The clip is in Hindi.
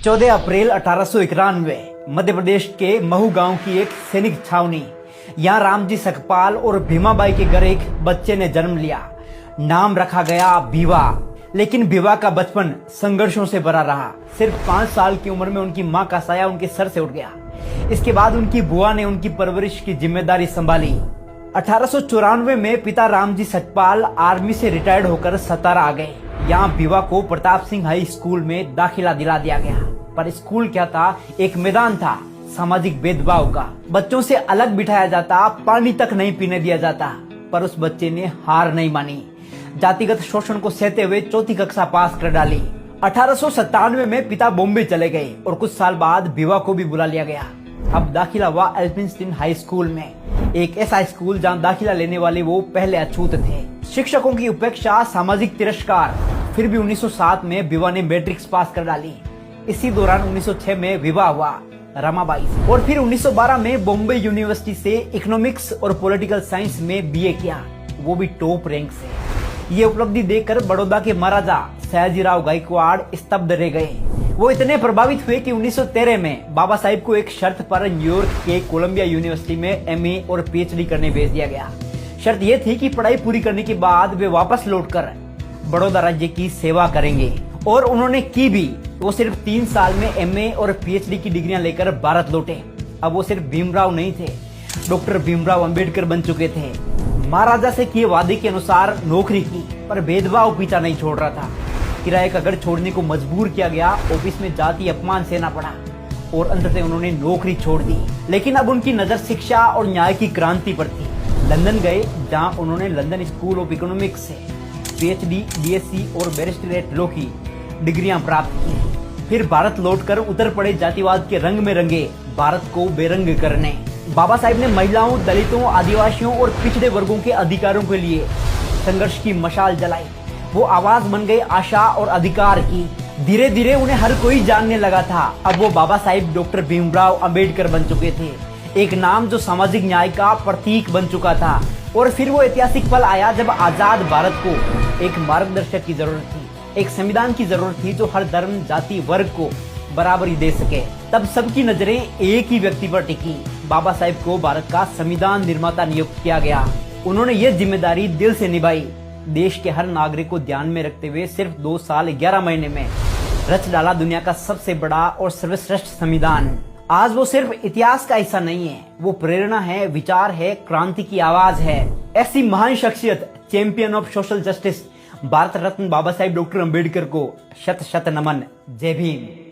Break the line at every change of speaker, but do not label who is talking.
14 अप्रैल 1891 मध्य प्रदेश के महू गांव की एक सैनिक छावनी। यहाँ रामजी सकपाल और भीमाबाई के घर एक बच्चे ने जन्म लिया। नाम रखा गया भीवा। लेकिन भीवा का बचपन संघर्षों से भरा रहा। सिर्फ 5 साल की उम्र में उनकी मां का साया उनके सर से उठ गया। इसके बाद उनकी बुआ ने उनकी परवरिश की जिम्मेदारी संभाली। 1894 में पिता रामजी सकपाल आर्मी से रिटायर्ड होकर सतारा आ गए। यहाँ भीवा को प्रताप सिंह हाई स्कूल में दाखिला दिला दिया गया। पर स्कूल क्या था, एक मैदान था सामाजिक भेदभाव का। बच्चों से अलग बिठाया जाता, पानी तक नहीं पीने दिया जाता। पर उस बच्चे ने हार नहीं मानी। जातिगत शोषण को सहते हुए 4वीं कक्षा पास कर डाली। 1897 में पिता बॉम्बे चले गए और कुछ साल बाद भीवा को भी बुला लिया गया। अब दाखिला हुआ एल्फिंस्टीन हाई स्कूल में, एक ऐसा स्कूल जहां दाखिला लेने वाले वो पहले अछूत थे। शिक्षकों की उपेक्षा, सामाजिक तिरस्कार, फिर भी 1907 में भीवा ने मैट्रिक्स पास कर डाली। इसी दौरान 1906 में विवाह हुआ रमाबाई से और फिर 1912 में बॉम्बे यूनिवर्सिटी से इकोनॉमिक्स और पॉलिटिकल साइंस में बीए किया, वो भी टॉप रैंक से। ये उपलब्धि देखकर बड़ौदा के महाराजा सयाजीराव गायकवाड़ स्तब्ध रह गए। वो इतने प्रभावित हुए कि 1913 में बाबा साहिब को एक शर्त पर न्यूयॉर्क के कोलंबिया यूनिवर्सिटी में एमए और पीएचडी करने भेज दिया गया। शर्त ये थी कि पढ़ाई पूरी करने के बाद वे वापस लौटकर बड़ौदा राज्य की सेवा करेंगे, और उन्होंने की भी। वो सिर्फ 3 साल में एमए और पीएचडी की डिग्रियां लेकर भारत लौटे। अब वो सिर्फ भीमराव नहीं थे, डॉक्टर भीमराव अंबेडकर बन चुके थे। महाराजा से किए वादे के अनुसार नौकरी की, पर भेदभाव पीछा नहीं छोड़ रहा था। किराए का घर छोड़ने को मजबूर किया गया, ऑफिस में जाति अपमान सहना पड़ा और अंततः उन्होंने नौकरी छोड़ दी। लेकिन अब उनकी नजर शिक्षा और न्याय की क्रांति पर थी। लंदन गए, जहां उन्होंने लंदन स्कूल ऑफ इकोनॉमिक्स से पीएचडी, बीएससी और बैरिस्टरेट लॉ की डिग्रियां प्राप्त की। फिर भारत लौटकर उतर पड़े जातिवाद के रंग में रंगे भारत को बेरंग करने। बाबा साहिब ने महिलाओं, दलितों, आदिवासियों और पिछड़े वर्गों के अधिकारों के लिए संघर्ष की मशाल जलाई। वो आवाज बन गई आशा और अधिकार की। धीरे धीरे उन्हें हर कोई जानने लगा था। अब वो बाबा साहिब डॉक्टर भीमराव अंबेडकर बन चुके थे, एक नाम जो सामाजिक न्याय का प्रतीक बन चुका था। और फिर वो ऐतिहासिक पल आया जब आजाद भारत को एक मार्गदर्शक की जरूरत थी, एक संविधान की जरूरत थी जो हर धर्म, जाति, वर्ग को बराबरी दे सके। तब सबकी नजरें एक ही व्यक्ति पर टिकी। बाबा साहिब को भारत का संविधान निर्माता नियुक्त किया गया। उन्होंने ये जिम्मेदारी दिल से निभाई। देश के हर नागरिक को ध्यान में रखते हुए सिर्फ 2 साल 11 महीने में रच डाला दुनिया का सबसे बड़ा और सर्वश्रेष्ठ संविधान। आज वो सिर्फ इतिहास का हिस्सा नहीं है, वो प्रेरणा है, विचार है, क्रांति की आवाज है। ऐसी महान शख्सियत, champion of social justice, Bharat Ratna Baba Sahib doctor Ambedkar को शत शत नमन। जय भीम।